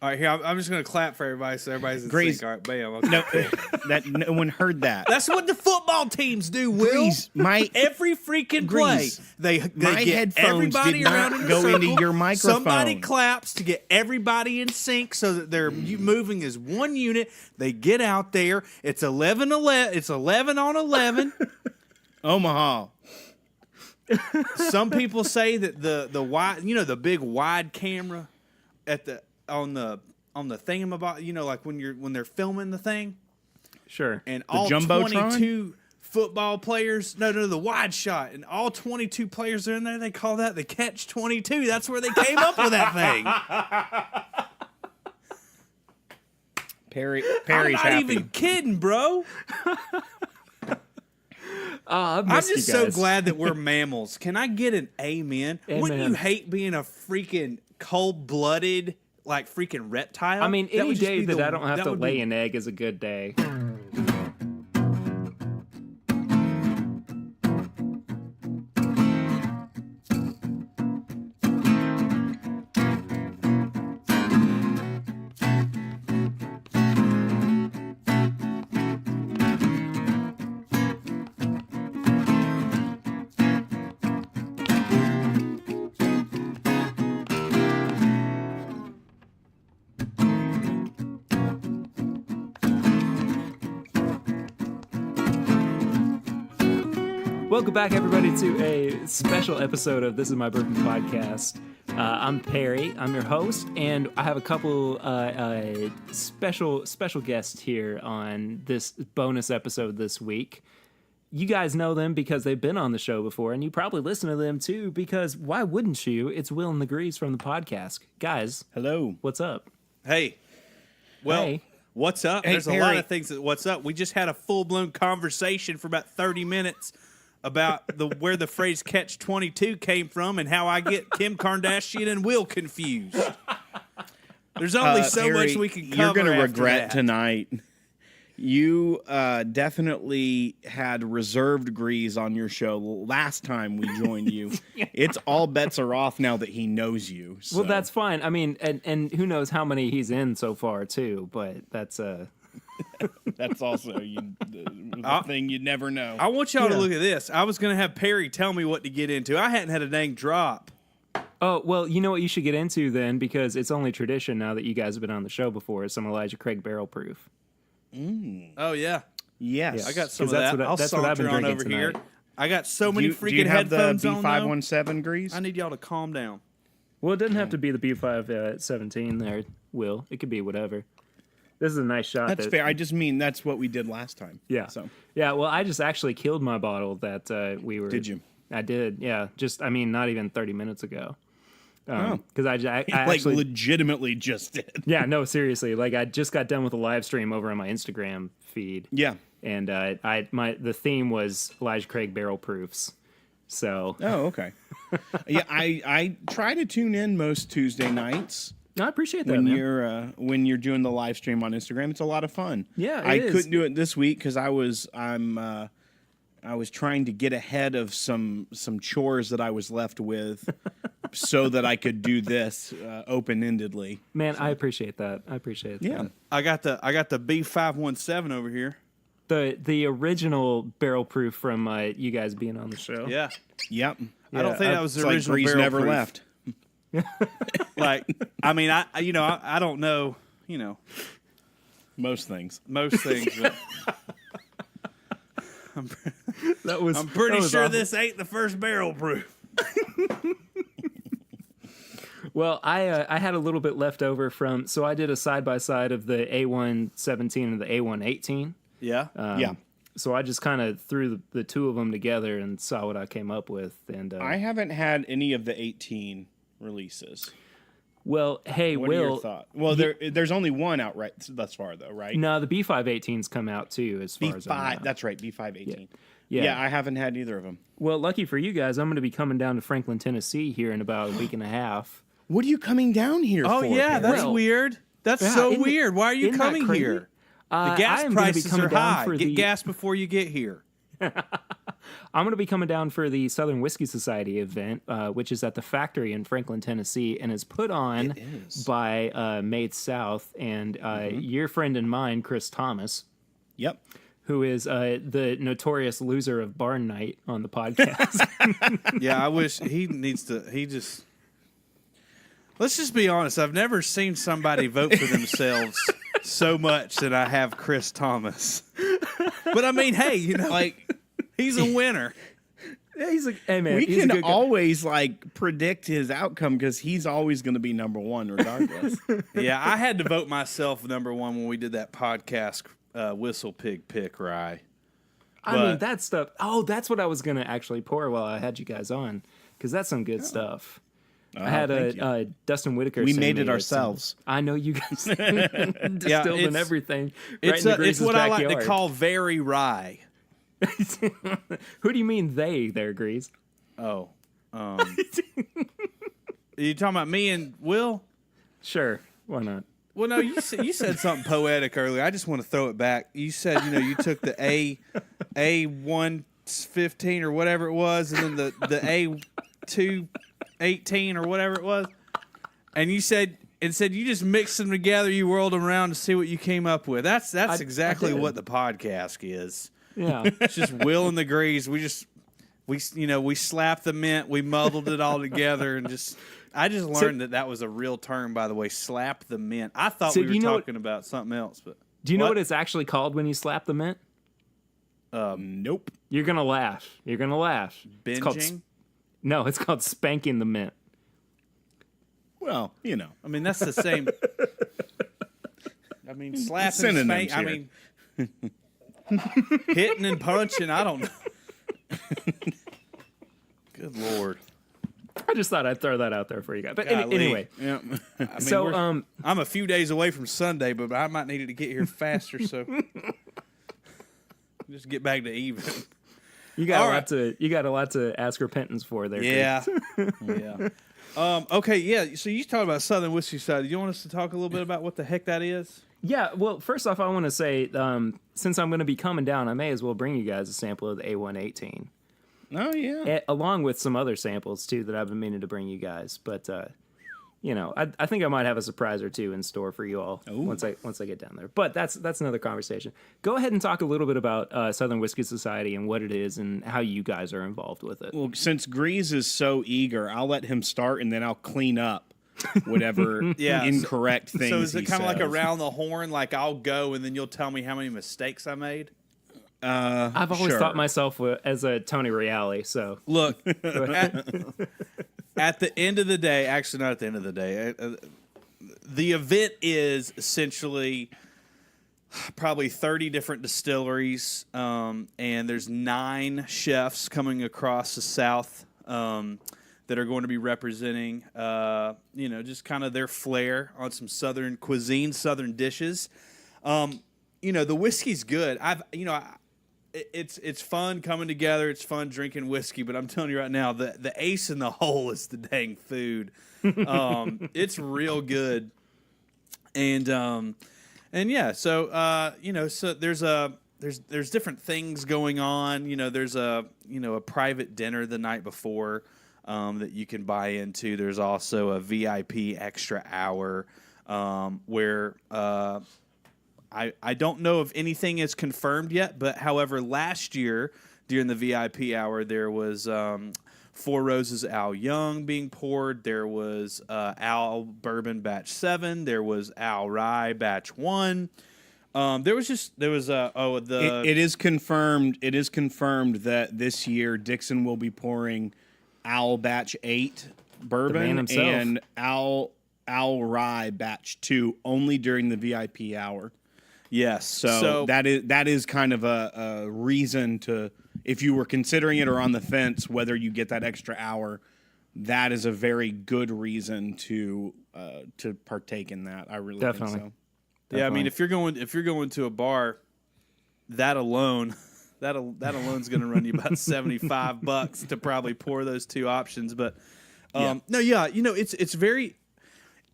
All right, here, I'm just going to clap for everybody so everybody's in Greeze. sync. All right, bam. Okay. No one heard that. That's what the football teams do, Will. Greeze, Every freaking play, Greeze, they my get headphones everybody did around not in a go circle. into your microphone. Somebody claps to get everybody in sync so that they're moving as one unit. They get out there. It's 11-11. It's 11 on 11. Omaha. Some people say that the wide, the big wide camera at on the thingamabob, like when they're filming the thing. Sure. And The all Jumbotron? 22 football players, no, the wide shot, and all 22 players are in there. They call that the catch 22. That's where they came up with that thing. Perry's I'm not happy. even kidding, bro. I'm I'm just so glad that we're mammals. Can I get an amen? Wouldn't Amen. you hate being a freaking cold-blooded, like freaking reptile? I mean, any would just day be that the- I don't have that to would lay be- an egg is a good day. Welcome back, everybody, to a special episode of This Is My Bourbon Podcast. I'm Perry. I'm your host, and I have a couple special guests here on this bonus episode this week. You guys know them because they've been on the show before, and you probably listen to them too because why wouldn't you? It's Will and The Greeze from the Podcask. Guys, Hello. what's up? Hey. Well, Hey. what's up? Hey, There's a lot Perry. of things what's up. We just had a full-blown conversation for about 30 minutes about where the phrase catch 22 came from and how I get Kim Kardashian and Will confused. There's only so Perry, much we can cover. You're going to after regret that. tonight. You definitely had reserved Grease on your show last time we joined you. It's all bets are off now that he knows you. So. Well, that's fine. I mean, and who knows how many he's in so far too, but that's That's also the thing you'd never know. I want y'all to Yeah. look at this. I was going to have Perry tell me what to get into. I hadn't had a dang drop. Oh, well, you know what you should get into then, because it's only tradition now that you guys have been on the show before, is some Elijah Craig Barrel Proof. Oh, yeah. Yes. I got some 'Cause of that's that. what I- I'll that's what I've been saunter on drinking over here. tonight. I got so Do many you freaking have the headphones on now. B517 Grease? I need y'all to calm down. Well, it doesn't have to be the B517 there, Will. It could be whatever. This is a nice shot. That's fair. I just mean that's what we did last time. Yeah. So Yeah, well, I just actually killed my bottle that we were... Did you? I did, yeah. Not even 30 minutes ago. Oh. Because I like actually... legitimately just did. Yeah, no, seriously. Like, I just got done with a live stream over on my Instagram feed. Yeah. And the theme was Elijah Craig Barrel Proofs. So Oh, okay. Yeah, I try to tune in most Tuesday nights I appreciate that, when man. you're doing the live stream on Instagram. It's a lot of fun. Yeah, it I is. couldn't do it this week because I was trying to get ahead of some chores that I was left with, so that I could do this open-endedly. Man, I appreciate that. I appreciate Yeah. that. I got the B517 over here. The original barrel proof from you guys being on the show. Yeah. Yep. I don't think that was the It's like original Grease barrel never proof. left. Like, I mean, I don't know, Most things. most things, but That was. I'm pretty that was sure awful. this ain't the first barrel proof. Well, I had a little bit left over from, so I did a side by side of the A117 and the A118. Yeah. Yeah. So I just kind of threw the two of them together and saw what I came up with. And I haven't had any of the 18 releases. well, hey, What are your Will. thoughts? Well, there's only one out right thus far, though, right? No, the B518's come out too, as far as I know. B5. That's right, B518. Yeah. Yeah, I haven't had either of them. Well, lucky for you guys, I'm going to be coming down to Franklin, Tennessee here in about a week and a half. What are you coming down here Oh for? yeah, Perry? that's Well, weird. That's yeah, so isn't it- weird. Why are you isn't that coming crazy? here? The I gas am gonna be prices coming are down high. for Get the- gas before you get here. I'm going to be coming down for the Southern Whiskey Society event, which is at the factory in Franklin, Tennessee, and is put on by Made South and your friend and mine, Chris Thomas. Yep. Who is the notorious loser of Barn Night on the podcast. Yeah, I wish he needs to. Let's just be honest. I've never seen somebody vote for themselves so much than I have Chris Thomas. But I mean, hey, he's a winner. Yeah, hey man, we he's can always predict his outcome because he's always going to be number one regardless. Yeah, I had to vote myself number one when we did that podcast Whistle Pig Pick Rye. I mean, that stuff. Oh, that's what I was going to actually pour while I had you guys on, because that's some good stuff. I had Dustin Whitaker. We made it ourselves. I know you guys distilled and everything. It's what I like to call very rye. Who do you mean they there, Grease? Oh. Are you talking about me and Will? Sure. Why not? Well, no, you said something poetic earlier. I just want to throw it back. You said, you took the A115 or whatever it was, and then the A218 or whatever it was, and you said you just mixed them together, you whirled them around to see what you came up with. That's exactly what the podcast is. Yeah, it's just Will and the Greeze. We slapped the mint, we muddled it all together, and just. I just learned that was a real term, by the way. Slap the mint. I thought we were talking about something else, but do you know what it's actually called when you slap the mint? Nope. You're gonna laugh. Binging? It's called spanking the mint. Well, I mean, that's the same. I mean, slapping, spanking. I mean, hitting and punching. I don't know. Good Lord. I just thought I'd throw that out there for you guys. But anyway, yeah. I mean, so I'm a few days away from Sunday, but I might need it to get here faster. So just get back to even. You got a lot to ask repentance for there. Yeah, yeah. Okay, yeah. So you talked about Southern Whiskey Society. Do you want us to talk a little bit about what the heck that is? Yeah. Well, first off, I want to say since I'm going to be coming down, I may as well bring you guys a sample of the A118. Oh yeah, along with some other samples too that I've been meaning to bring you guys. But I think I might have a surprise or two in store for you all once I get down there. But that's another conversation. Go ahead and talk a little bit about Southern Whiskey Society and what it is and how you guys are involved with it. Well, since Grease is so eager, I'll let him start and then I'll clean up whatever incorrect things. So is it kind of like says. around the horn? Like I'll go and then you'll tell me how many mistakes I made. I've always thought myself as a Tony Reale, so look at the end of the day. Actually, not at the end of the day. The event is essentially probably 30 different distilleries, and there's 9 chefs coming across the South that are going to be representing, just kind of their flair on some Southern cuisine, Southern dishes. The whiskey's good. It's fun coming together. It's fun drinking whiskey, but I'm telling you right now, the ace in the hole is the dang food. It's real good, and yeah. So so there's different things going on. There's a private dinner the night before that you can buy into. There's also a VIP extra hour where. I don't know if anything is confirmed yet, but however, last year during the VIP hour, there was Four Roses Al Young being poured. There was Al Bourbon Batch 7. There was Al Rye Batch 1. It is confirmed. It is confirmed that this year Dixon will be pouring Al Batch 8 bourbon and Al Rye Batch 2 only during the VIP hour. Yes. So that is kind of a reason to, if you were considering it or on the fence whether you get that extra hour, that is a very good reason to partake in that. I really think so. Definitely. Yeah, I mean, if you're going to a bar, that alone's going to run you about $75 to probably pour those 2 options. But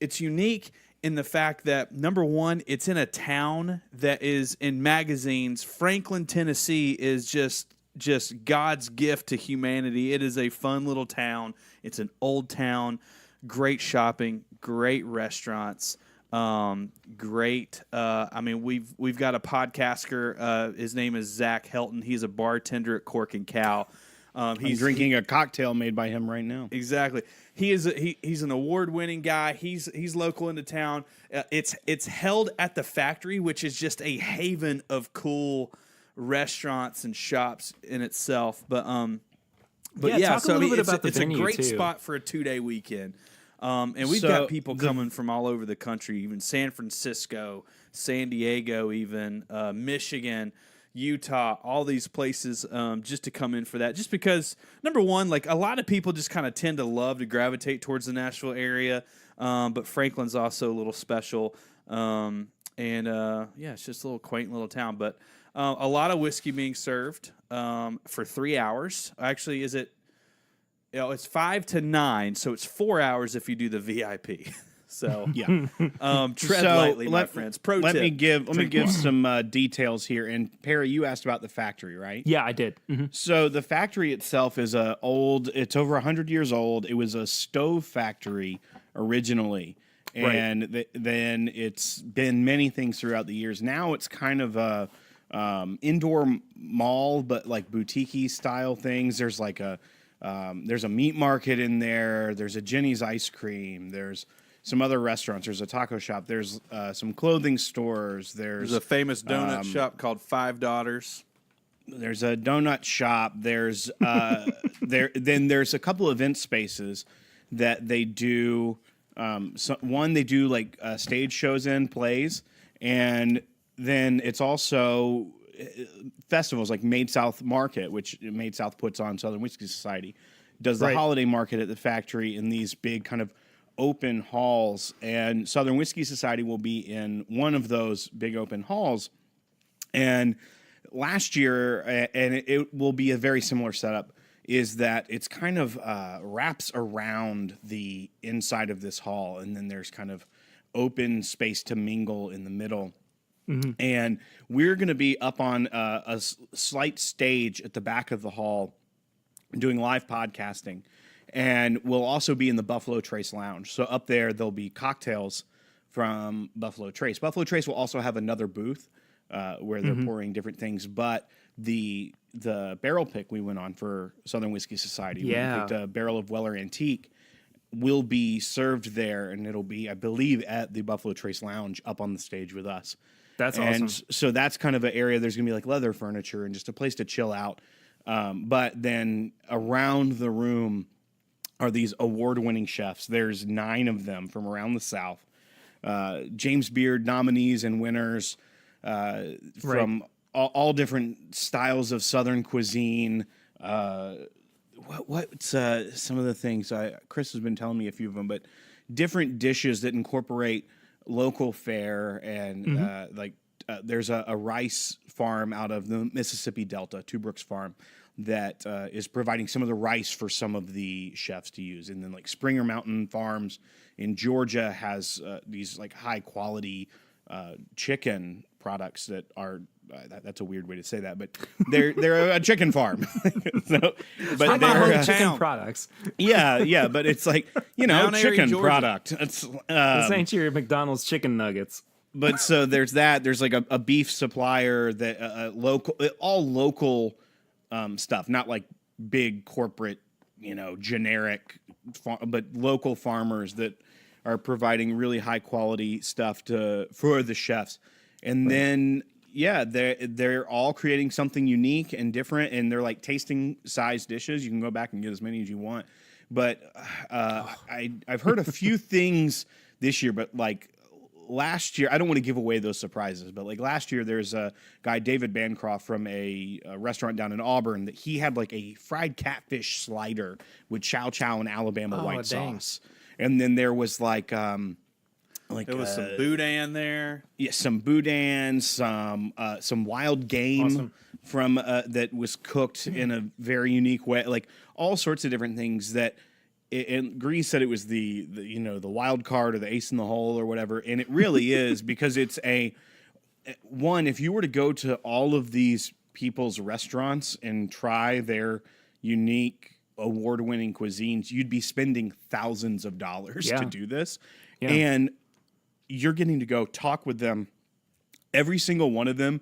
it's unique in the fact that, number one, it's in a town that is in magazines. Franklin, Tennessee is just just God's gift to humanity. It is a fun little town. It's an old town, great shopping, great restaurants, great. I mean, we've got a podcaster. His name is Zach Helton. He's a bartender at Cork and Cow. He's drinking a cocktail made by him right now. Exactly. He's an award-winning guy. He's local into town. It's held at the Factory, which is just a haven of cool restaurants and shops in itself. But yeah, talk a little bit about the it's a venue, great too. spot for a 2-day weekend. And we've got people coming from all over the country, even San Francisco, San Diego, even Michigan, Utah, all these places just to come in for that. Just because, number one, like a lot of people just kind of tend to love to gravitate towards the Nashville area, but Franklin's also a little special. Yeah, it's just a little quaint little town. But a lot of whiskey being served for 3 hours. Actually, is it? It's 5 to 9, so it's 4 hours if you do the VIP. So yeah, tread lightly, my friends. Pro tip. Let me give some details here. And Perry, you asked about the Factory, right? Yeah, I did. Mm-hmm. So the Factory itself is it's over 100 years old. It was a stove factory originally, and then it's been many things throughout the years. Now it's kind of a indoor mall, but like boutique-y style things. There's like there's a meat market in there. There's a Jenny's ice cream. There's some other restaurants. There's a taco shop. There's some clothing stores. There's a famous donut shop called Five Daughters. There's a donut shop. There's then there's a couple event spaces that they do. One they do like stage shows in plays, and then it's also festivals like Made South Market, which Made South puts on. Southern Whiskey Society does the holiday market at the Factory in these big kind of open halls, and Southern Whiskey Society will be in one of those big open halls. And last year, and it will be a very similar setup, is that it's kind of wraps around the inside of this hall, and then there's kind of open space to mingle in the middle. Mm-hmm. And we're going to be up on a slight stage at the back of the hall doing live podcasting. And we'll also be in the Buffalo Trace Lounge. So up there'll be cocktails from Buffalo Trace. Buffalo Trace will also have another booth where they're pouring different things. But the barrel pick we went on for Southern Whiskey Society, we picked a barrel of Weller Antique, will be served there. And it'll be, I believe, at the Buffalo Trace Lounge up on the stage with us. That's awesome. And so that's kind of an area. There's going to be like leather furniture and just a place to chill out. But then around the room are these award-winning chefs. There's 9 of them from around the South. James Beard nominees and winners from all different styles of Southern cuisine. What's some of the things? Chris has been telling me a few of them, but different dishes that incorporate local fare and there's a rice farm out of the Mississippi Delta, Two Brooks Farm, that is providing some of the rice for some of the chefs to use. And then like Springer Mountain Farms in Georgia has these like high quality chicken products that are that's a weird way to say that, but they're a chicken farm. But they're chicken products. Yeah, but it's like, chicken product. It's this ain't your McDonald's chicken nuggets. But so there's that. There's like a beef supplier that all local stuff, not like big corporate, generic, but local farmers that are providing really high quality stuff for the chefs. And then they're all creating something unique and different, and they're like tasting size dishes. You can go back and get as many as you want. But I've heard a few things this year, but like last year, I don't want to give away those surprises, but like last year, there's a guy, David Bancroft, from a restaurant down in Auburn, that he had like a fried catfish slider with chow chow and Alabama white sauce. And then there was like there was some boudin there. Yeah, some boudin, some wild game from that was cooked in a very unique way, like all sorts of different things that. And Grease said it was the wild card or the ace in the hole or whatever, and it really is, because it's if you were to go to all of these people's restaurants and try their unique award-winning cuisines, you'd be spending thousands of dollars to do this. Yeah. And you're getting to go talk with them. Every single one of them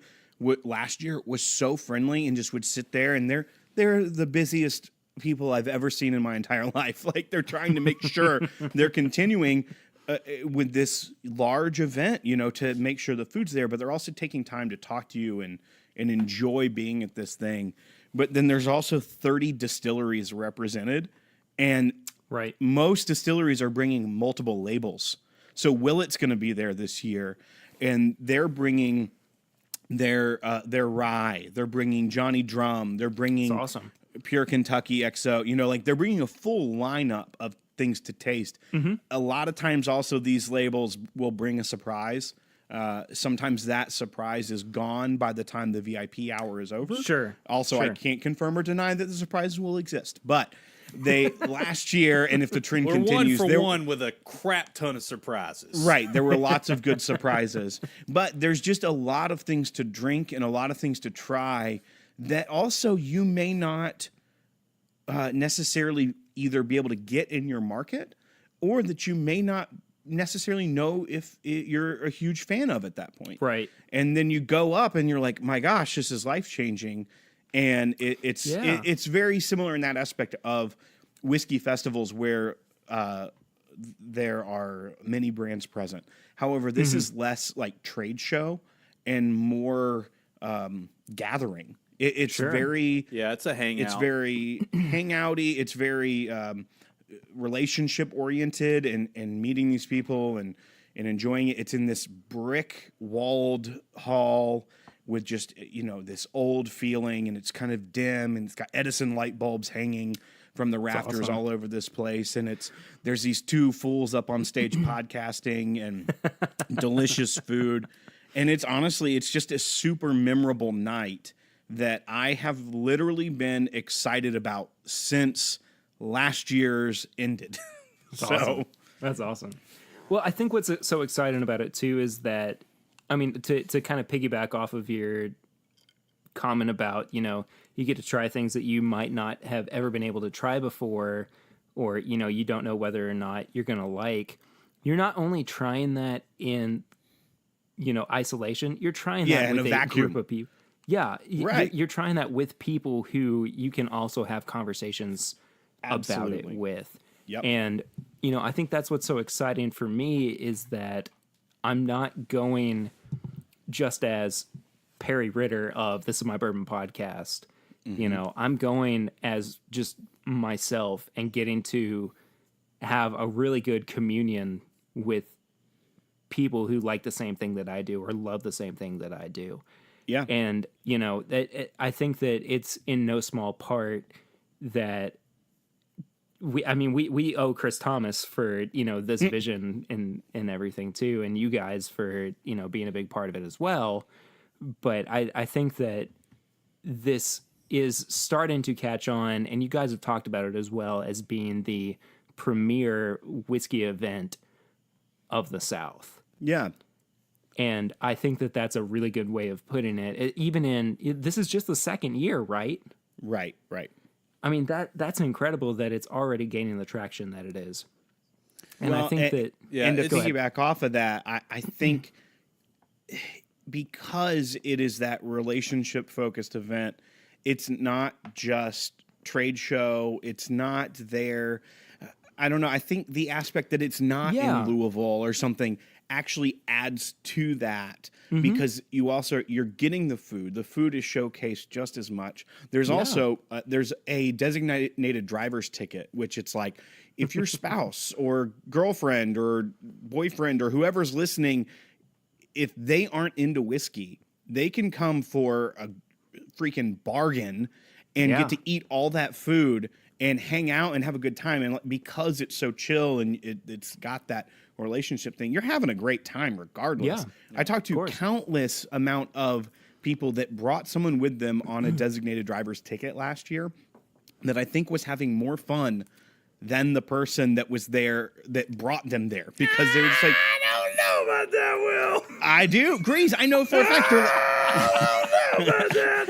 last year was so friendly and just would sit there, and they're the busiest people I've ever seen in my entire life. Like, they're trying to make sure they're continuing with this large event, to make sure the food's there, but they're also taking time to talk to you and enjoy being at this thing. But then there's also 30 distilleries represented, and most distilleries are bringing multiple labels. So Willet's going to be there this year, and they're bringing their rye. They're bringing Johnny Drum. They're bringing Pure Kentucky XO. They're bringing a full lineup of things to taste. Mm-hmm. A lot of times also these labels will bring a surprise. Sometimes that surprise is gone by the time the VIP hour is over. Sure. Also, I can't confirm or deny that the surprises will exist. But they last year, and if the trend continues, one for one with a crap ton of surprises. Right. There were lots of good surprises. But there's just a lot of things to drink and a lot of things to try that also you may not necessarily either be able to get in your market, or that you may not necessarily know if you're a huge fan of at that point. Right. And then you go up and you're like, my gosh, this is life-changing. And it's very similar in that aspect of whiskey festivals where there are many brands present. However, this is less like trade show and more gathering. It's very... Yeah, it's a hangout. It's very hangouty. It's very relationship oriented and meeting these people and enjoying it. It's in this brick walled hall with just, this old feeling, and it's kind of dim, and it's got Edison light bulbs hanging from the rafters all over this place. And there's these two fools up on stage podcasting and delicious food. And it's just a super memorable night that I have literally been excited about since last year's ended. That's awesome. Well, I think what's so exciting about it too is that, to kind of piggyback off of your comment about, you get to try things that you might not have ever been able to try before, or, you don't know whether or not you're going to like. You're not only trying that in, isolation, you're trying that with a group of people. Yeah, right. You're trying that with people who you can also have conversations about it with. Yep. And, I think that's what's so exciting for me is that I'm not going just as Perry Ritter of This Is My Bourbon Podcast. Mm-hmm. I'm going as just myself and getting to have a really good communion with people who like the same thing that I do or love the same thing that I do. Yeah. And, I think that it's in no small part that we owe Chris Thomas for, this vision and everything too. And you guys for, being a big part of it as well. But I think that this is starting to catch on, and you guys have talked about it as well as being the premier whiskey event of the South. Yeah. And I think that that's a really good way of putting it. This is just the second year, right? Right. That's incredible that it's already gaining the traction that it is. And well, I think to piggyback off of that, I think because it is that relationship-focused event, it's not just trade show. It's not there. I don't know. I think the aspect that it's not in Louisville or something actually adds to that because you're getting the food. The food is showcased just as much. There's also there's a designated driver's ticket, which it's like if your spouse or girlfriend or boyfriend or whoever's listening, if they aren't into whiskey, they can come for a freaking bargain and get to eat all that food and hang out and have a good time. And because it's so chill and it's got that relationship thing, you're having a great time regardless. Yeah, I talked to countless amount of people that brought someone with them on a designated driver's ticket last year that I think was having more fun than the person that was there that brought them there, because they were just like, I don't know about that, Will. I do. Greeze, I know for a fact. I don't know about that.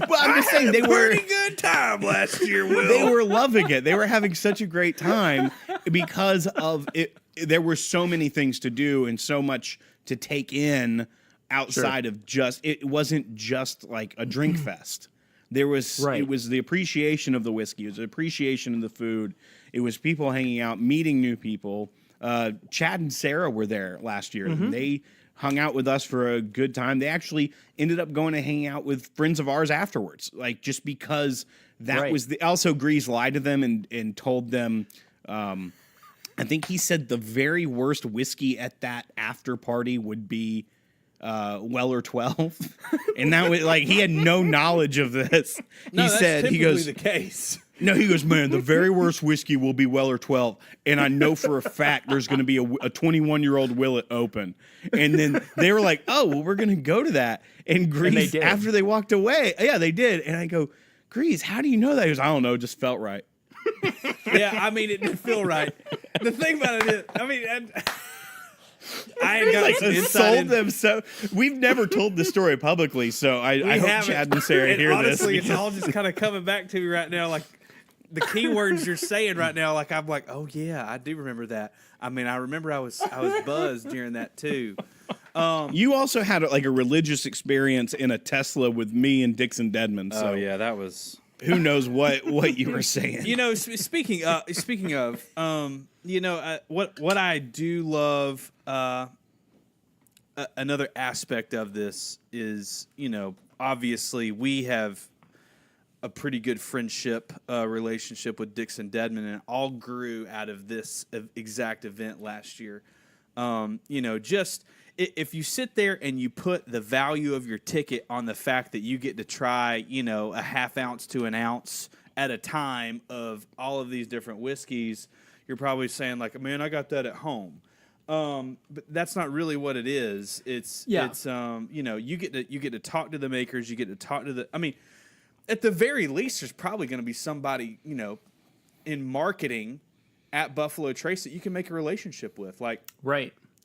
Well, I'm just saying they were pretty good time last year, Will. they were loving it. They were having such a great time because of it. There were so many things to do and so much to take in outside of just. It wasn't just like a drink fest. There was It was the appreciation of the whiskey. It was the appreciation of the food. It was people hanging out, meeting new people. Chad and Sarah were there last year. And they hung out with us for a good time. They actually ended up going to hang out with friends of ours afterwards, like just because that was the. Also, Grease lied to them and told them. I think he said the very worst whiskey at that after party would be Weller 12, and that was like he had no knowledge of this. No, He that's said he typically goes. the case. No, he goes, man, the very worst whiskey will be Weller 12. And I know for a fact there's going to be a 21-year-old Willet open. And then they were like, oh, well, we're going to go to that. And Grease, after they walked away, yeah, they did. And I go, Grease, how do you know that? He goes, I don't know, it just felt right. Yeah, I mean, it did feel right. The thing about it is, I mean, I had got some insight them so. We've never told the story publicly, so I hope Chad and Sarah hear honestly, this. It's all just kind of coming back to me right now, like the keywords you're saying right now. Like I'm like, oh yeah, I do remember that. I mean, I remember I was buzzed during that too. You also had a religious experience in a Tesla with me and Dixon Deadman. So Oh yeah, that was. who knows what you were saying? You know, speaking of, you know, what I do love. Another aspect of this is, you know, obviously we have a pretty good friendship relationship with Dixon Deadman, and it all grew out of this exact event last year. You know, just if you sit there and you put the value of your ticket on the fact that you get to try, you know, a half ounce to an ounce at a time of all of these different whiskeys, you're probably saying like, man, I got that at home. But that's not really what it is. It's you know, you get to talk to the makers, you get to talk to I mean, at the very least, there's probably going to be somebody, you know, in marketing at Buffalo Trace that you can make a relationship with. Like,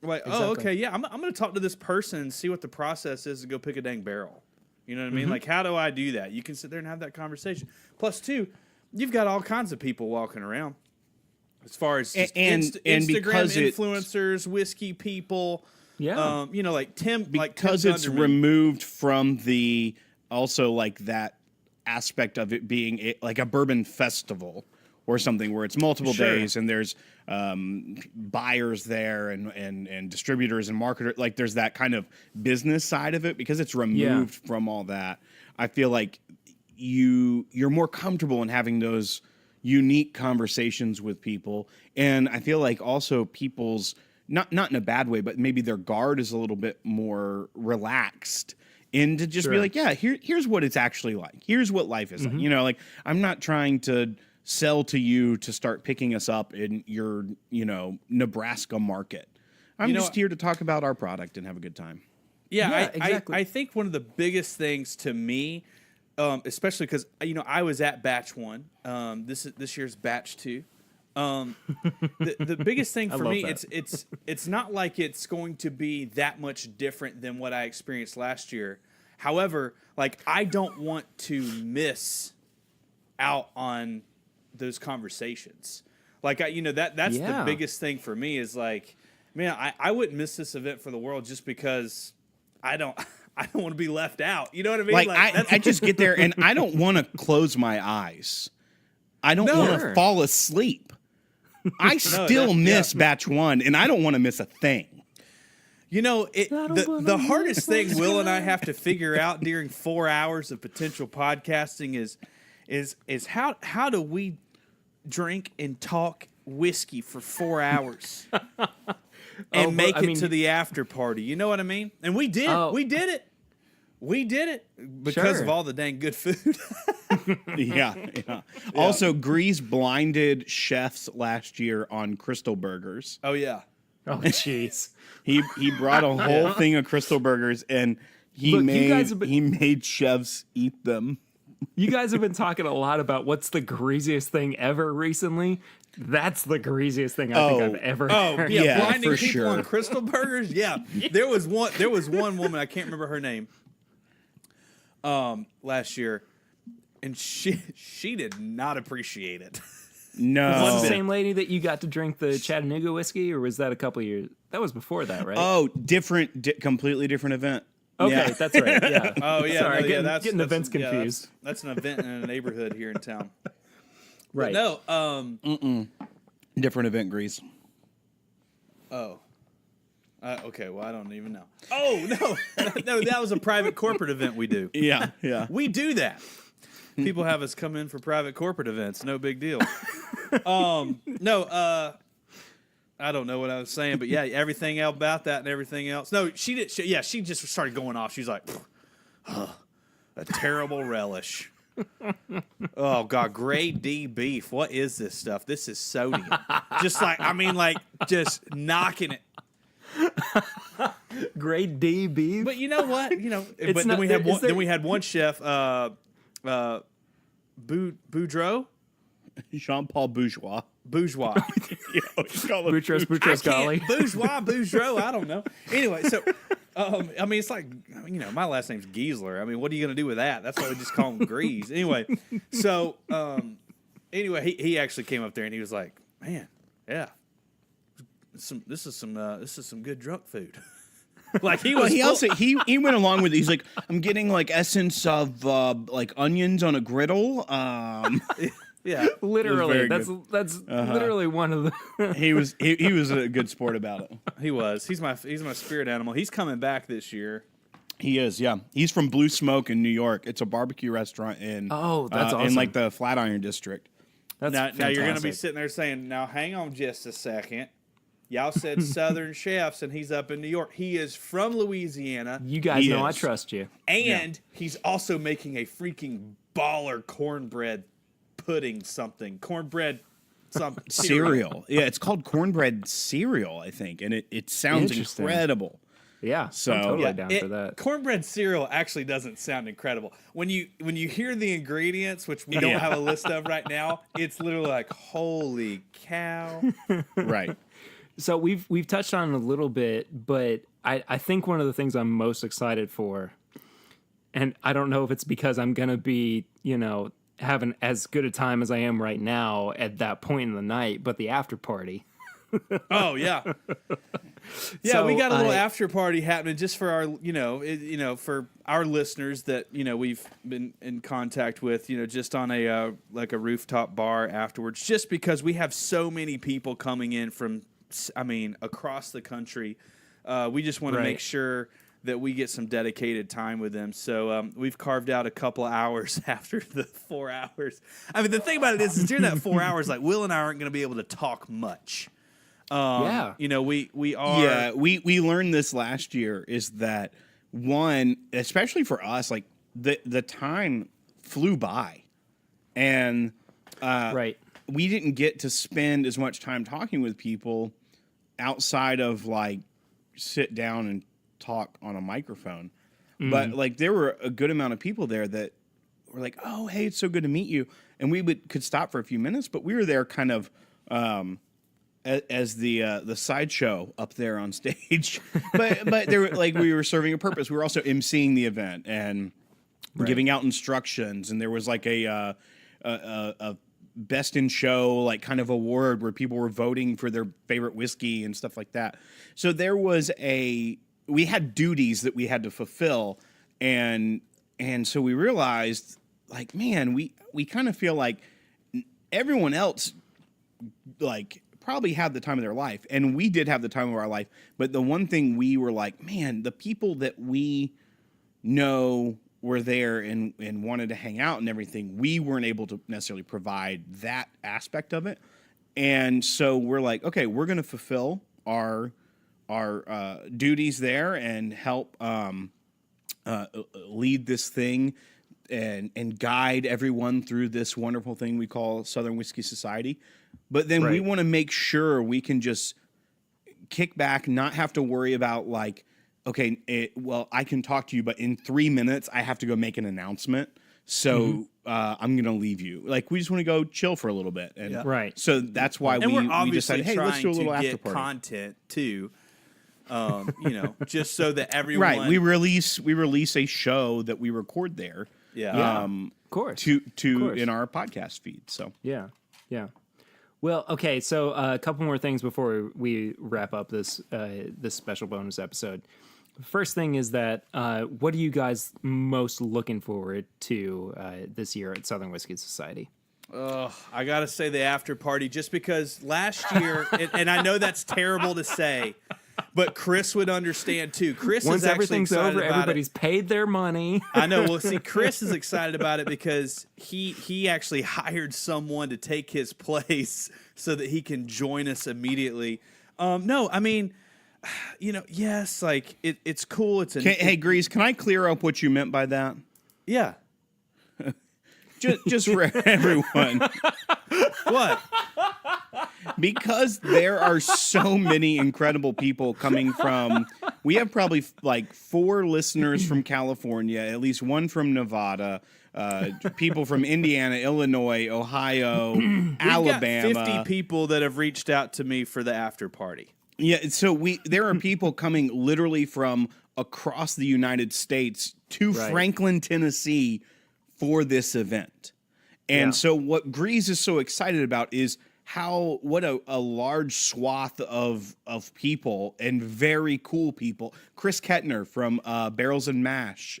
Exactly. oh, okay, yeah, I'm going to talk to this person and see what the process is to go pick a dang barrel. You know what I mean? Like, how do I do that? You can sit there and have that conversation. Plus, two, you've got all kinds of people walking around. As far as just Instagram because influencers, whiskey people, you know, like Tim, because Tim's it's under me. removed from the also like that aspect of it being like a bourbon festival or something where it's multiple days and there's buyers there and distributors and marketers. Like there's that kind of business side of it because it's removed from all that. I feel like you're more comfortable in having those unique conversations with people. And I feel like also people's not in a bad way, but maybe their guard is a little bit more relaxed. And to just be like, yeah, here's what it's actually like. Here's what life is like. You know, like I'm not trying to sell to you to start picking us up in your, you know, Nebraska market. I'm just here to talk about our product and have a good time. Yeah, exactly. I think one of the biggest things to me, especially because, you know, I was at batch 1. This year's batch 2. The biggest thing for me, it's not like it's going to be that much different than what I experienced last year. However, like I don't want to miss out on those conversations. Like you know, that's the biggest thing for me is like, man, I wouldn't miss this event for the world just because I don't want to be left out. You know what I mean? Like I just get there and I don't want to close my eyes. I don't want to fall asleep. I still miss batch 1, and I don't want to miss a thing. You know, the hardest thing Will and I have to figure out during 4 hours of potential podcasting is how do we drink and talk whiskey for 4 hours and make it to the after party? You know what I mean? And we did. We did it. We did it because of all the dang good food. Yeah. Also, Grease blinded chefs last year on Crystal Burgers. Oh yeah. Oh jeez. He brought a whole thing of Crystal Burgers and he made chefs eat them. You guys have been talking a lot about what's the greasiest thing ever recently. That's the greasiest thing I think I've ever heard. Yeah, blinding for people sure. on Crystal Burgers. Yeah. There was one woman, I can't remember her name. last year, and she did not appreciate it. No. Was that the same lady that you got to drink the Chattanooga whiskey, or was that a couple years? That was before that, right? Oh, completely different event. Okay, Yeah. that's right. Yeah. Oh yeah, Sorry, no, getting events confused. That's an event in a neighborhood here in town. Right. But no. Different event, Grease. Oh. Okay. Well, I don't even know. Oh no, no, that was a private corporate event we do. Yeah, yeah. We do that. People have us come in for private corporate events. No big deal. No. I don't know what I was saying, but yeah, everything about that and everything else. No, she did. She just started going off. She's like, a terrible relish. Oh God, grade D beef. What is this stuff? This is sodium. Just just knocking it. Grade D beef. But you know what? It's but not- then we had one chef, Boudreaux. Jean-Paul Bourgeois. Bourgeois. Boutros Ghali. Bourgeois, I don't know. Anyway, so, it's like, my last name's Giesler. I mean, what are you going to do with that? That's why we just call him Grease. Anyway, so, he actually came up there and he was like, man, yeah, this is some good drunk food. Like he was. He went along with it. He's like, I'm getting like essence of like onions on a griddle. Yeah, Literally, very that's literally one of the. He was a good sport about it. he was. He's my spirit animal. He's coming back this year. He is, yeah. He's from Blue Smoke in New York. It's a barbecue restaurant in that's awesome. in like the Flatiron district. That's Now you're going to be fantastic. sitting there saying, now hang on just a second. Y'all said Southern chefs, and he's up in New York. He is from Louisiana, You guys He know I is. trust you. and he's also making a freaking baller cornbread pudding something. Cornbread something. Cereal. Yeah, it's called cornbread cereal, I think, and it sounds Interesting. incredible. Yeah, So- I'm totally Yeah, down for that. Cornbread cereal actually doesn't sound incredible. When you hear the ingredients, which we don't have a list of right now, it's literally like, holy cow. Right. So we've touched on it a little bit, but I think one of the things I'm most excited for, and I don't know if it's because I'm gonna be, having as good a time as I am right now at that point in the night, but the after party. Oh yeah, yeah. So we got a little after party happening just for our, for our listeners that we've been in contact with, just on a like a rooftop bar afterwards. Just because we have so many people coming in from, across the country, we just want to make sure that we get some dedicated time with them. So we've carved out a couple of hours after the 4 hours. I mean, the thing about it is during that 4 hours, like Will and I aren't going to be able to talk much. We are. Yeah, we learned this last year is that one, especially for us, like the time flew by, and we didn't get to spend as much time talking with people outside of like sit down and talk on a microphone. But like there were a good amount of people there that were like, "Oh, hey, it's so good to meet you," and we could stop for a few minutes, but we were there kind of. As the sideshow up there on stage, but there like we were serving a purpose. We were also emceeing the event and giving out instructions, and there was like a best in show like kind of award where people were voting for their favorite whiskey and stuff like that. So we had duties that we had to fulfill, and so we realized like, man, we kind of feel like everyone else like probably had the time of their life, and we did have the time of our life, but the one thing we were like, man, the people that we know were there and wanted to hang out and everything, we weren't able to necessarily provide that aspect of it. And so we're like, okay, we're going to fulfill our duties there and help lead this thing and guide everyone through this wonderful thing we call Southern Whiskey Society. But then we want to make sure we can just kick back, not have to worry about like, okay, I can talk to you, but in 3 minutes I have to go make an announcement. So I'm going to leave you. Like, we just want to go chill for a little bit. And Right. so that's why and we're we obviously decided, hey, let's do a little trying to after get party. content too. Just so that everyone. Right. We release a show that we record there. Yeah. Of course. To in our podcast feed. So Yeah. Well, okay. So a couple more things before we wrap up this special bonus episode. First thing is that what are you guys most looking forward to this year at Southern Whiskey Society? I gotta say the after party, just because last year, and I know that's terrible to say, but Chris would understand too. Chris Once is actually everything's excited over, about everybody's paid their money. I know. Well, see, Chris is excited about it because he actually hired someone to take his place so that he can join us immediately. No, I mean, yes, like it's cool. hey, Grease, can I clear up what you meant by that? Yeah. Just for everyone. What? Because there are so many incredible people coming from. We have probably like 4 listeners from California, at least one from Nevada, people from Indiana, Illinois, Ohio, Alabama. We've got 50 people that have reached out to me for the after party. Yeah, so there are people coming literally from across the United States to Franklin, Tennessee for this event. And so what Grease is so excited about is what a large swath of people and very cool people. Chris Kettner from Barrels and Mash.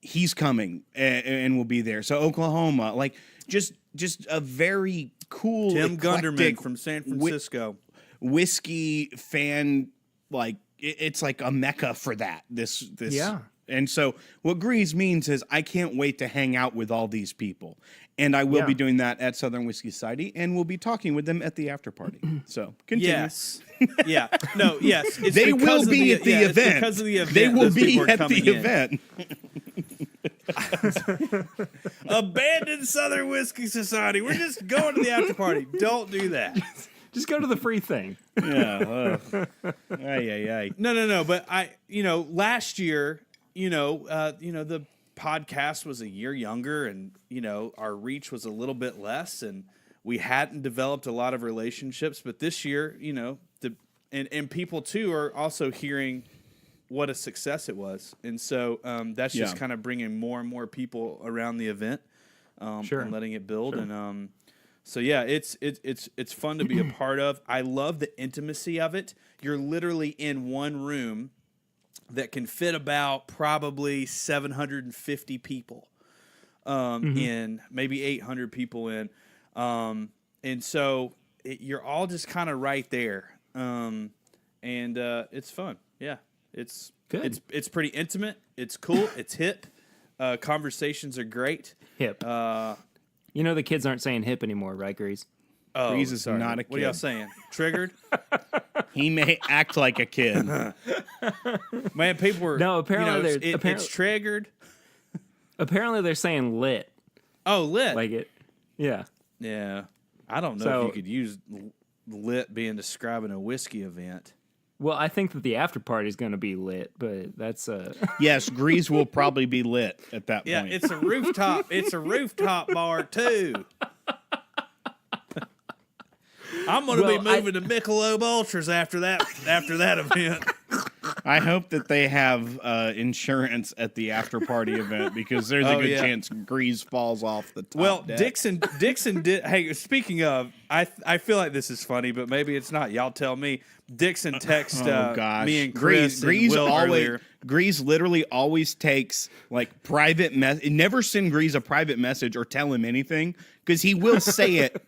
He's coming and will be there. So Oklahoma, like just a very cool Tim Gunderman from San Francisco. Whiskey fan, like it's like a mecca for that. This. And so what Grease means is I can't wait to hang out with all these people. And I will be doing that at Southern Whiskey Society, and we'll be talking with them at the after party. So continue. Yes. Yeah. No, yes. It's they will be at the event. Because of the event. They will be at the event. Abandon Southern Whiskey Society. We're just going to the after party. Don't do that. Just go to the free thing. Yeah. No. But last year, the podcast was a year younger, and our reach was a little bit less, and we hadn't developed a lot of relationships. But this year, and people too are also hearing what a success it was, and so that's just kind of bringing more and more people around the event, and letting it build, and so yeah, it's fun to be a part of. I love the intimacy of it. You're literally in one room that can fit about probably 750 people in, maybe 800 people in. And so you're all just kind of right there. And it's fun. Yeah. It's good. It's pretty intimate. It's cool. It's hip. Conversations are great. Hip. The kids aren't saying hip anymore, right, Grease? Oh, Grease is not a kid. What are y'all saying? Triggered? He may act like a kid. Man, people were... No, apparently it's triggered. Apparently they're saying lit. Oh, lit. Like it. Yeah. Yeah. I don't know if you could use lit being describing a whiskey event. Well, I think that the after party is going to be lit, but that's Yes, Grease will probably be lit at that point. Yeah, it's a rooftop. It's a rooftop bar too. I'm going to be moving to Michelob Ultras after that event. I hope that they have insurance at the after party event, because there's a good chance Grease falls off the top. Well, deck. Dixon did. Hey, speaking of, I feel like this is funny, but maybe it's not. Y'all tell me. Dixon texted me and Chris Grease and Will earlier. Grease literally always takes like private never send Grease a private message or tell him anything, because he will say it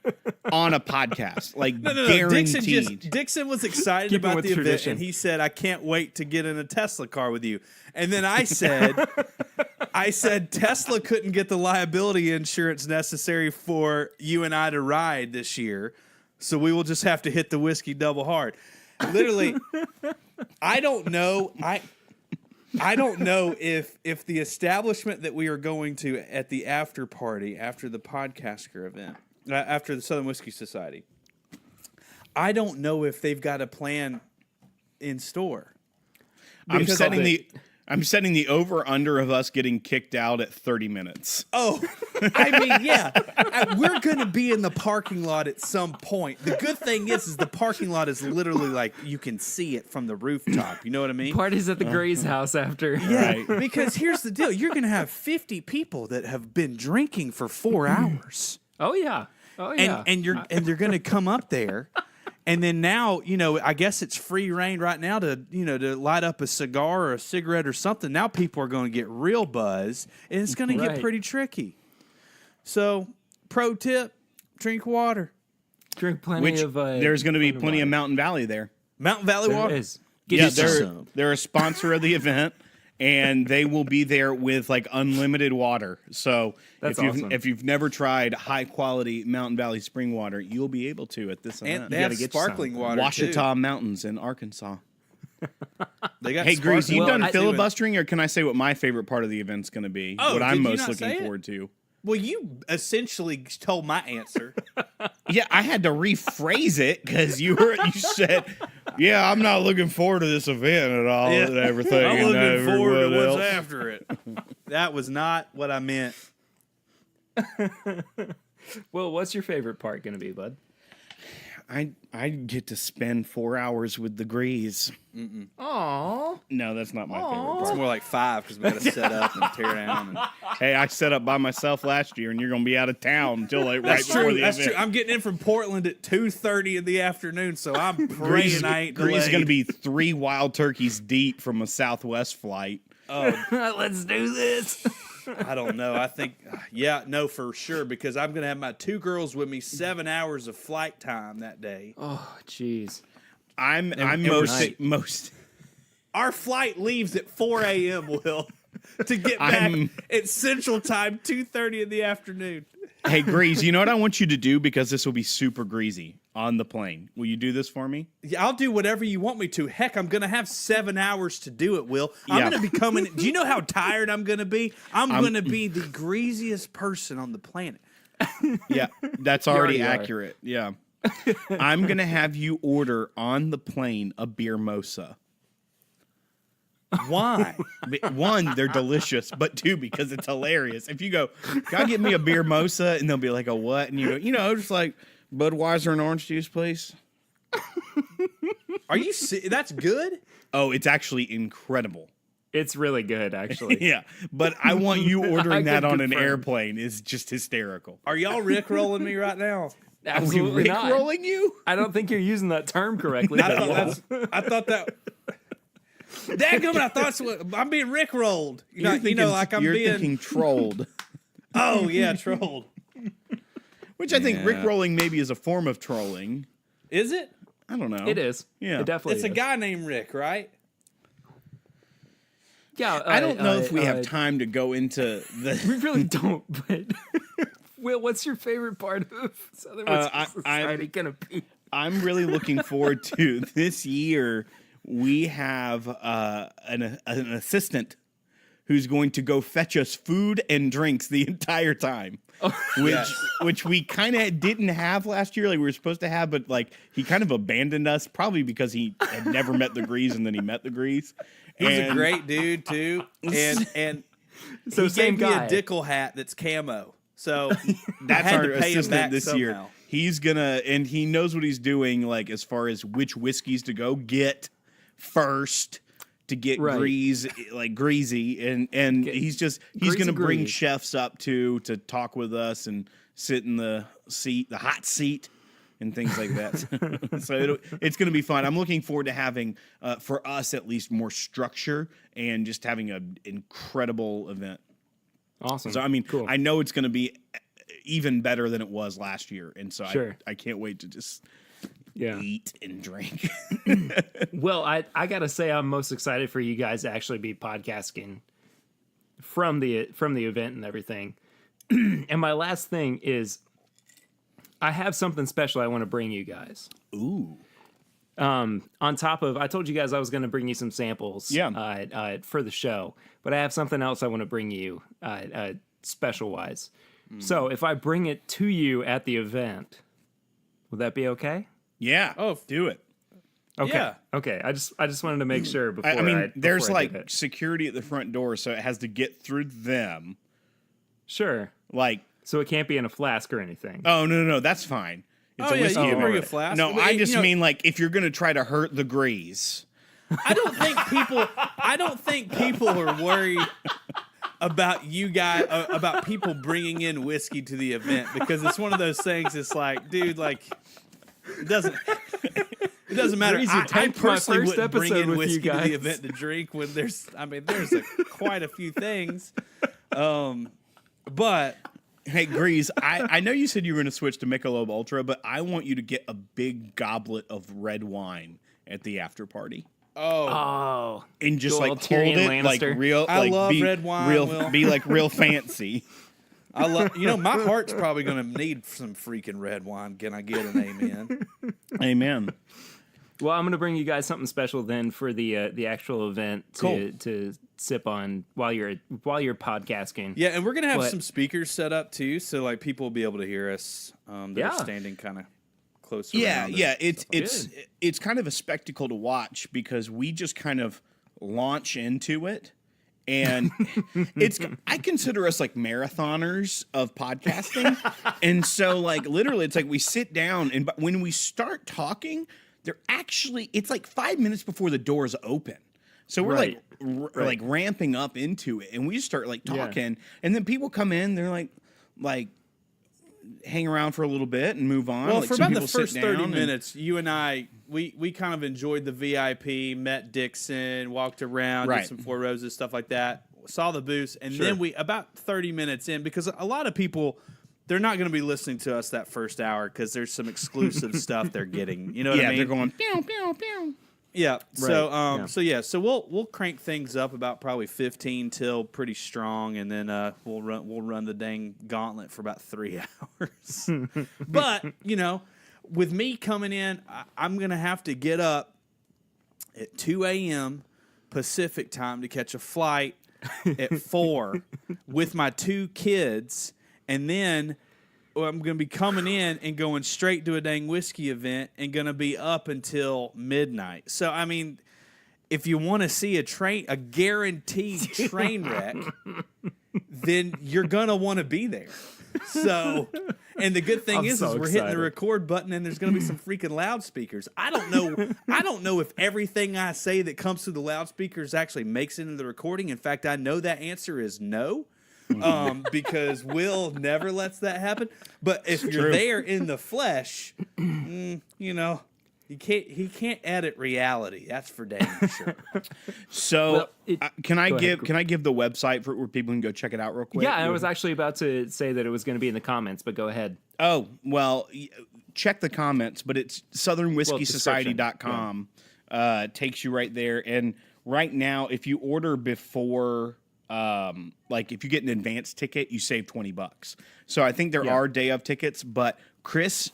on a podcast. Like no. Guaranteed. Dixon was excited about the event, and he said, "I can't wait to get in a Tesla car with you." And then I said, Tesla couldn't get the liability insurance necessary for you and I to ride this year, so we will just have to hit the whiskey double hard. Literally, I don't know. I don't know if the establishment that we are going to at the after party, after the podcaster event, after the Southern Whiskey Society, I don't know if they've got a plan in store. I'm I'm setting the over-under of us getting kicked out at 30 minutes. Oh, I mean, yeah. We're going to be in the parking lot at some point. The good thing is the parking lot is literally like you can see it from the rooftop. You know what I mean? Parties at the Greeze house after. Yeah, Right. because here's the deal. You're going to have 50 people that have been drinking for 4 hours. Oh, yeah. Oh, yeah. And they're going to come up there. And then now, I guess it's free reign right now to light up a cigar or a cigarette or something. Now people are going to get real buzz, and it's going to get pretty tricky. So, pro tip, drink water. Drink plenty of... there's going to be plenty of Mountain Valley there. Mountain Valley There water. is. Yeah, they're a sponsor of the event, and they will be there with like unlimited water. So That's awesome. if you've never tried high quality Mountain Valley spring water, you'll be able to at this And event. they have sparkling water, Washita Mountains in Arkansas. They got Hey, Grease, you Well, done I- filibustering, or can I say what my favorite part of the event's going to be? Oh, what I'm did you most not say looking it? forward to. Well, you essentially told my answer. Yeah, I had to rephrase it because you said, "Yeah, I'm not looking forward to this event at all and everything." I'm and looking forward to everyone what's else." after it. That was not what I meant. Well, what's your favorite part going to be, bud? I get to spend 4 hours with the Greeze. Aww. No, that's not my favorite It's part. more like 5 because we got to set up and tear down. And... Hey, I set up by myself last year, and you're going to be out of town until like right before True, the that's event. true. I'm getting in from Portland at 2:30 in the afternoon, so I'm praying I ain't Grease is delayed. going to be 3 wild turkeys deep from a Southwest flight. Let's do this. I don't know. I think, no, for sure, because I'm going to have my 2 girls with me, 7 hours of flight time that day. Oh, jeez. I'm night. most. Our flight leaves at 4 a.m., Will, to get back at Central Time, 2:30 in the afternoon. Hey, Grease, you know what I want you to do, because this will be super greasy on the plane. Will you do this for me? Yeah, I'll do whatever you want me to. Heck, I'm going to have 7 hours to do it, Will. I'm Yeah. going to be coming. Do you know how tired I'm going to be? I'm going to be the greasiest person on the planet. Yeah, that's already already are. accurate. Yeah. I'm going to have you order on the plane a beer mosa. Why? One, they're delicious, but 2, because it's hilarious. If you go, "Can I get me a beer mosa?" and they'll be like, "A what?" and you go, just like Budweiser and orange juice, please. Are you that's good? Oh, it's actually incredible. It's really good, actually. Yeah, but I want you I ordering that can on an confirm. airplane. Is just hysterical. Are y'all rickrolling me right now? Absolutely not. Rolling you? I don't think you're using that term correctly. I thought that. Dadgummit, I thought I'm being rickrolled. You're being. thinking trolled. Oh yeah, trolled. Which I think Yeah. rickrolling maybe is a form of trolling. Is it? I don't know. It is. Yeah. It definitely It's is. a guy named Rick, right? Yeah. I don't know if we have time to go into We the. really don't, but... Will, what's your favorite part of Southern Wisconsin Society gonna be? I'm really looking forward to this year. We have an assistant who's going to go fetch us food and drinks the entire time. Which we kind of didn't have last year. Like we were supposed to have, but like he kind of abandoned us, probably because he had never met the Greeze and then he met the Greeze. He's a great dude too, and So he same gave me guy. a Dickel hat that's camo. So That's I had our to pay him assistant back this somehow. year. He's gonna, and he knows what he's doing, like as far as which whiskeys to go get first to get Right. greasy, and he's Greasy gonna bring Grease. chefs up to talk with us and sit in the hot seat, and things like that. So it's going to be fun. I'm looking forward to having, for us at least, more structure and just having an incredible event. Awesome. So, I mean, cool. I know it's going to be even better than it was last year. And so Sure. I can't wait to just Yeah. eat and drink. Well, I gotta say I'm most excited for you guys to actually be podcasting from the event and everything. And my last thing is I have something special I want to bring you guys. Ooh. On top of, I told you guys I was going to bring you some samples for the show, but I have something else I want to bring you special wise. So if I bring it to you at the event, would that be okay? Yeah. Oh, do it. Okay. Yeah. Okay. I just wanted to make sure before. I mean, there's before I did like it. security at the front door, so it has to get through them. Sure. Like, So it can't be in a flask or anything. oh no, that's fine. It's Oh a yeah, you whiskey can event. bring a right. flask. No, But, I just you know, mean like if you're gonna try to hurt the Greeze. I don't think people are worried about you guys about people bringing in whiskey to the event, because it's one of those things. It's like, dude, like it doesn't matter. Grease, you I tanked my personally first wouldn't bring episode in with whiskey you to the guys. event to drink when there's quite a few things. But Hey, Grease, I know you said you were going to switch to Michelob Ultra, but I want you to get a big goblet of red wine at the after party. Oh. And just Good like old hold Tyrion it like Lannister. real. I like, love be red wine, Real, Will. be like real fancy. I love, my heart's probably going to need some freaking red wine. Can I get an amen? Amen. Well, I'm going to bring you guys something special then for the actual event to sip on while you're podcasting. Yeah, and we're gonna have But- some speakers set up too, so like people will be able to hear us. That Yeah. are standing kind of closer. Yeah, around yeah. and It's stuff. it's kind of a spectacle to watch because we just kind of launch into it. And I consider us like marathoners of podcasting. And so like literally it's like we sit down and when we start talking, it's like 5 minutes before the doors open. So we're Right. like ramping up into it, and we just start like Yeah. talking, and then people come in, they're like hang around for a little bit and move on. Well, like for some about the people sit first down 30 and- minutes, you and I, we kind of enjoyed the VIP, met Dixon, walked around, Right. did some Four Roses, stuff like that, saw the booths, and Sure. then we, about 30 minutes in, because a lot of people, they're not going to be listening to us that first hour because there's some exclusive stuff they're getting. You know what I mean? they're going pew pew pew. Yeah. So yeah. so we'll crank things up about probably 15 till pretty strong, and then we'll run the dang gauntlet for about 3 hours. But with me coming in, I'm gonna have to get up at 2 a.m. Pacific time to catch a flight at 4 with my 2 kids, and then I'm going to be coming in and going straight to a dang whiskey event and going to be up until midnight. So, I mean, if you want to see a guaranteed train wreck, then you're going to want to be there. So, and the good thing I'm is so we're hitting excited. the record button and there's going to be some freaking loudspeakers. I don't know if everything I say that comes through the loudspeakers actually makes it into the recording. In fact, I know that answer is no. Because Will never lets that happen. But if you're True. there in the flesh, he can't edit reality. That's for dang sure. So Well, can I go ahead. give the website for where people can go check it out real quick? Yeah, I was actually about to say that it was going to be in the comments, but go ahead. Oh, well, check the comments, but it's southernwhiskeysociety.com. Takes you right there. And right now, if you order before, like if you get an advance ticket, you save $20. So I think there Yeah. are day of tickets, but Chris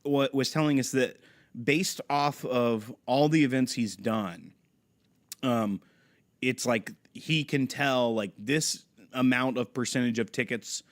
was telling us that based off of all the events he's done, it's like he can tell like this amount of percentage of tickets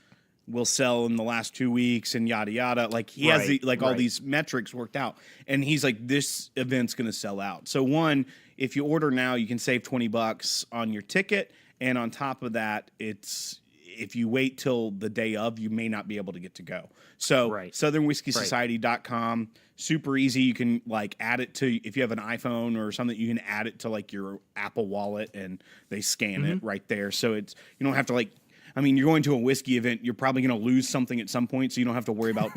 will sell in the last 2 weeks and yada yada. Like he has all right. these metrics worked out, and he's like, this event's going to sell out. So one, if you order now, you can save $20 on your ticket, and on top of that, if you wait till the day of, you may not be able to get to go. So Right. southernwhiskeysociety.com, super easy. You can like add it to, if you have an iPhone or something, you can add it to like your Apple Wallet and they scan it right there. So you don't have to like, I mean, you're going to a whiskey event, you're probably going to lose something at some point, so you don't have to worry about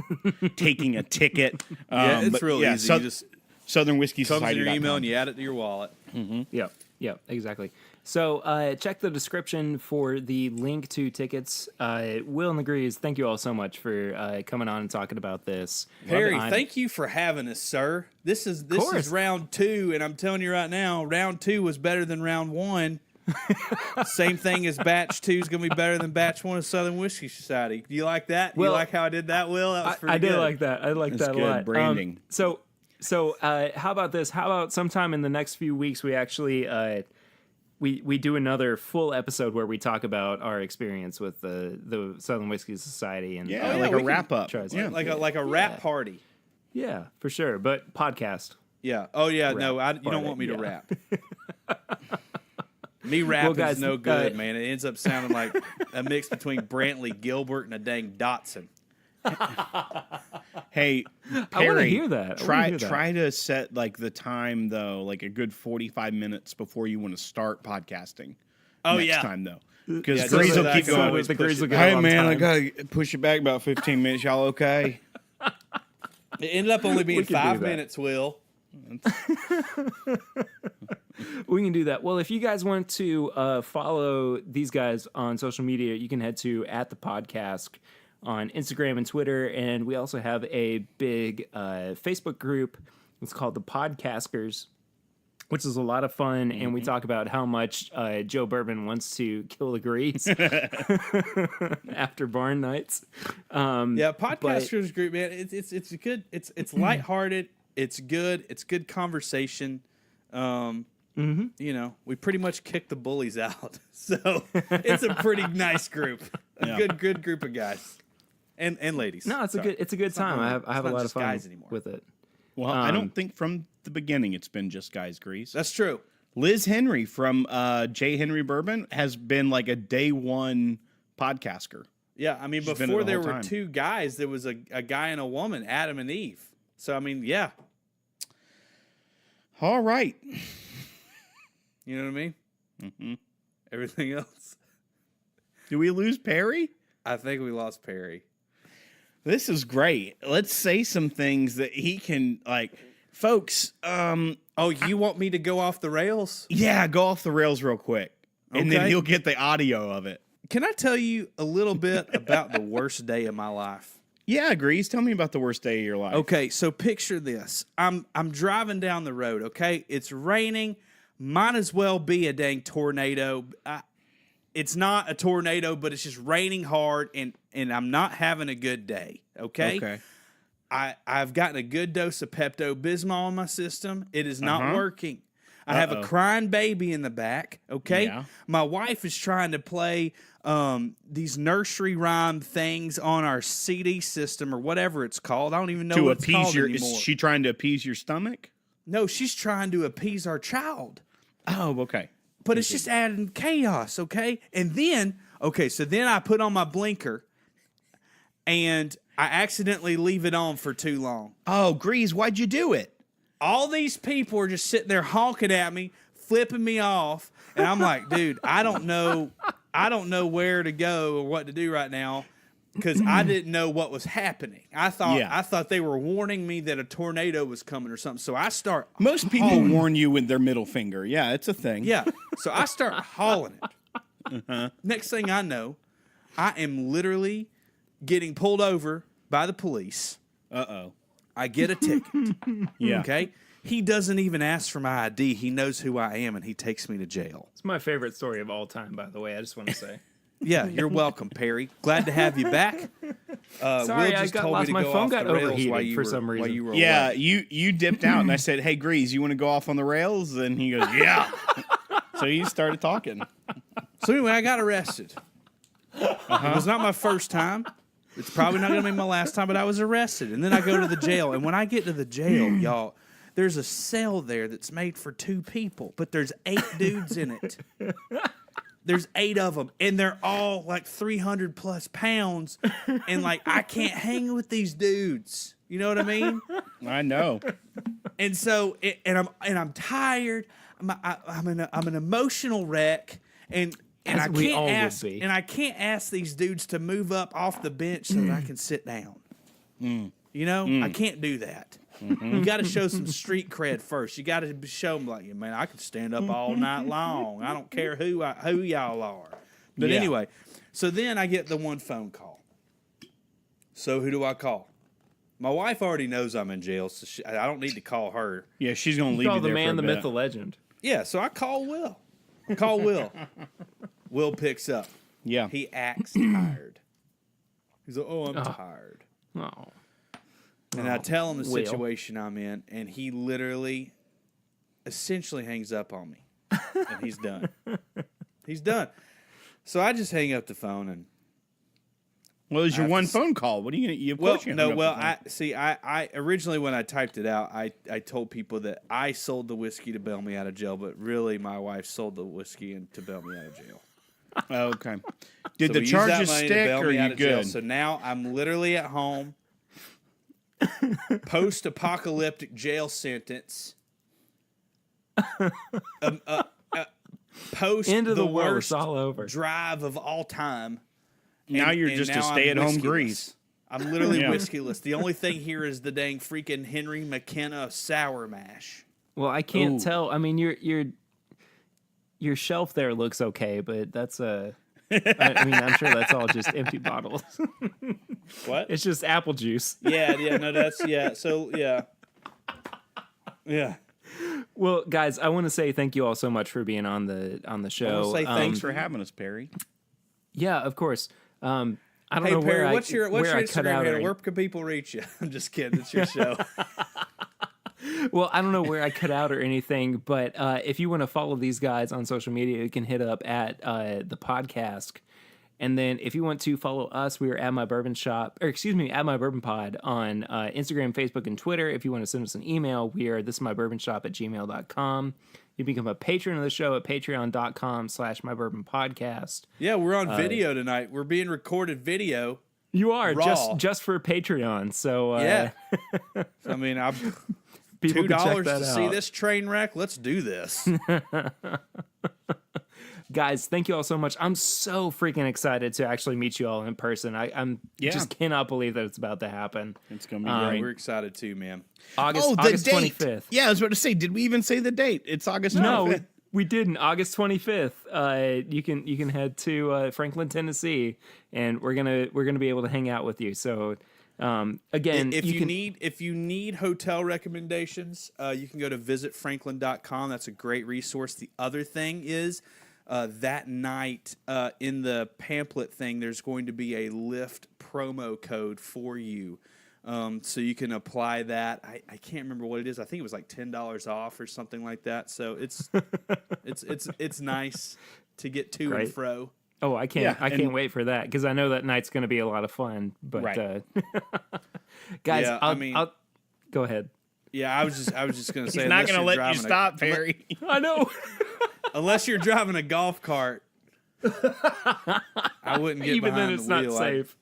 taking a ticket. Yeah, it's but real easy. You just southernwhiskeysociety.com. comes in your email and you add it to your wallet. Yeah, exactly. So check the description for the link to tickets. Will and The Greeze, thank you all so much for coming on and talking about this. Perry, I'm- thank you for having us, sir. This is course. round 2, and I'm telling you right now, round 2 was better than round 1. Same thing as batch 2 is going to be better than batch 1 of Southern Whiskey Society. Do you like that? Do you Well, like how I did that, Will? That was pretty I did good. like that. I like That's that a good lot. branding. So how about this? How about sometime in the next few weeks we actually we do another full episode where we talk about our experience with the Southern Whiskey Society and Yeah, yeah, like we a can wrap up. try Yeah. something. Like a rap party. Yeah, for sure. But podcast. Yeah. Oh yeah. Rap No, you part don't of want me it, to yeah. rap. Me rapping guys, is no good, man. It ends up sounding like a mix between Brantley Gilbert and a dang Datsun. Hey, I Perry, want to hear that. Try to set like the time though, like a good 45 minutes before you want to start podcasting. Oh next yeah. time though, because Yeah, Grease so will that keep I can going. always the push Grease it will back. go Hey on man, I time. gotta push it back about 15 minutes. Y'all okay? It ended up only being We could do 5 that. minutes, Will. We can do that. Well, if you guys want to follow these guys on social media, you can head to @thepodcast on Instagram and Twitter. And we also have a big Facebook group. It's called The Podcasters, which is a lot of fun. And we talk about how much Joe Bourbon wants to kill the Grease after barn nights. Yeah, podcasters group, man. It's good. It's lighthearted. It's good. It's good conversation. You know, we pretty much kick the bullies out, so it's a pretty nice group. A good group of guys and ladies. No, it's a good time. I have a lot of fun guys anymore. with it. Well, I don't think from the beginning it's been just guys Grease. That's true. Liz Henry from J. Henry Bourbon has been like a day one podcaster. Yeah, I mean, She's been it before the there whole were time. two guys, there was a guy and a woman, Adam and Eve. So I mean, yeah, All right. you know what I mean. Mm-hmm. Everything else, Do we lose Perry? I think we lost Perry. This is great. Let's say some things that he can like, folks. Oh, you want me to go off the rails? Yeah, go off the rails real quick, and then Okay. he'll get the audio of it. Can I tell you a little bit about the worst day of my life? Yeah, Grease. Tell me about the worst day of your life. Okay, so picture this. I'm driving down the road, okay? It's raining. Might as well be a dang tornado. It's not a tornado, but it's just raining hard, and I'm not having a good day, okay? Okay. I've gotten a good dose of Pepto-Bismol in my system. It is not working. I have a Uh-oh. crying baby in the back, okay? Yeah. My wife is trying to play these nursery rhyme things on our CD system or whatever it's called. I don't even know To what it's appease called your, anymore. is she trying to appease your stomach? No, she's trying to appease our child. Oh, okay. But it's just adding chaos, okay? And then, so then I put on my blinker and I accidentally leave it on for too long. Oh, Grease, why'd you do it? All these people are just sitting there honking at me, flipping me off, and I'm like, dude, I don't know where to go or what to do right now because I didn't know what was happening. I thought they were warning me that a tornado was coming or something. So I start Most people warn you with their middle finger. Yeah, it's a thing. Yeah. So I start hauling it. Next thing I know, I am literally getting pulled over by the police. Uh-oh. I get a ticket. Yeah. Okay. He doesn't even ask for my ID. He knows who I am, and he takes me to jail. It's my favorite story of all time, by the way. I just want to say. Yeah, you're welcome, Perry. Glad to have you back. Sorry, Will I just got told me lost. to My go phone off got the rails overheated while you for were- some while reason. you were Yeah, away. you dipped out, and I said, hey, Grease, you want to go off on the rails? And he goes, yeah. So he started talking. So anyway, I got arrested. It was not my first time. It's probably not going to be my last time, but I was arrested. And then I go to the jail. And when I get to the jail, y'all, there's a cell there that's made for 2 people, but there's 8 dudes in it. There's 8 of them, and they're all like 300 plus pounds. And like, I can't hang with these dudes. You know what I mean? I know. And so, I'm tired. I'm an emotional wreck, and As I we all can't would ask, be. and I can't ask these dudes to move up off the bench so that I can sit down. You know, I can't do that. You got to show some street cred first. You got to show them like, man, I can stand up all night long. I don't care who y'all are. But Yeah. anyway, so then I get the one phone call. So who do I call? My wife already knows I'm in jail, so I don't need to call her. Yeah, she's going to leave Call you the there man, for the a bit. myth, the legend. Yeah, so I call Will. Call Will. Will picks up. Yeah. He acts tired. He's like, I'm tired. Oh, And I tell him the Will. situation I'm in, and he literally essentially hangs up on me. And he's done. He's done. So I just hang up the phone, and Well, it was your one phone call. What are you going to? Well, no. Well, I originally when I typed it out, I told people that I sold the whiskey to bail me out of jail, but really my wife sold the whiskey to bail me out of jail. Okay. Did So the we used charges that money to stick, bail or are me out you of jail. good? So now I'm literally at home, post-apocalyptic jail sentence. Post End of the world, worst it's all over. drive of all time. Now you're And just now a I'm stay-at-home whiskeyless. Grease. I'm literally Yeah. whiskeyless. The only thing here is the dang freaking Henry McKenna sour mash. Well, I can't Ooh. tell. I mean, your shelf there looks okay, but that's I mean, I'm sure that's all just empty bottles. What? It's just apple juice. Yeah, no, that's So yeah. Well, guys, I want to say thank you all so much for being on the show. I want to say thanks for having us, Perry. Yeah, of course. I don't Hey know Perry, where what's your where I cut Instagram out handle? or- Where can people reach you? I'm just kidding. It's your show. Well, I don't know where I cut out or anything, but if you want to follow these guys on social media, you can hit up at the Podcask. And then if you want to follow us, we are at My Bourbon Shop, or excuse me, at My Bourbon Pod on Instagram, Facebook, and Twitter. If you want to send us an email, we are thisismybourbonshop@gmail.com. You become a patron of the show at patreon.com/mybourbonpodcast. Yeah, we're on video tonight. We're being recorded video. You are Raw. just for Patreon. So Yeah. I mean, I'm people can check $2 that to see out. this train wreck. Let's do this. Guys, thank you all so much. I'm so freaking excited to actually meet you all in person. I'm Yeah. just cannot believe that it's about to happen. It's going to be great. We're excited too, man. August the August date. 25th. Yeah, I was about to say, did we even say the date? It's August 25th. No, we didn't. August 25th. You can head to Franklin, Tennessee, and we're gonna be able to hang out with you. So again, If you need hotel recommendations, you can go to visitfranklin.com. That's a great resource. The other thing is that night in the pamphlet thing, there's going to be a Lyft promo code for you. So you can apply that. I can't remember what it is. I think it was like $10 off or something like that. So it's nice to get to and Great. fro. Oh, I can't Yeah, can't wait for that because I know that night's going to be a lot of fun. But Right. guys, Yeah, I'll go ahead. Yeah, I was just gonna say He's not unless going to you're let you driving stop, Perry. I know. unless you're driving a golf cart. I wouldn't get Even then, behind it's the not wheel. safe.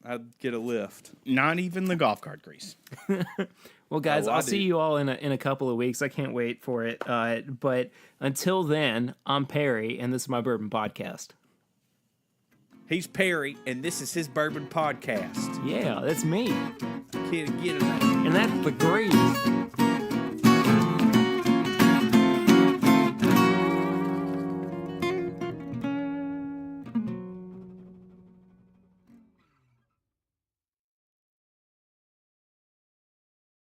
I'd get a lift. Not even the golf cart Grease. Well, guys, I I'll do. see you all in a couple of weeks. I can't wait for it. But until then, I'm Perry, and this is my Bourbon Podcast. He's Perry, and this is his Bourbon Podcast. Yeah, that's me, Can't get him. and that's the Greeze.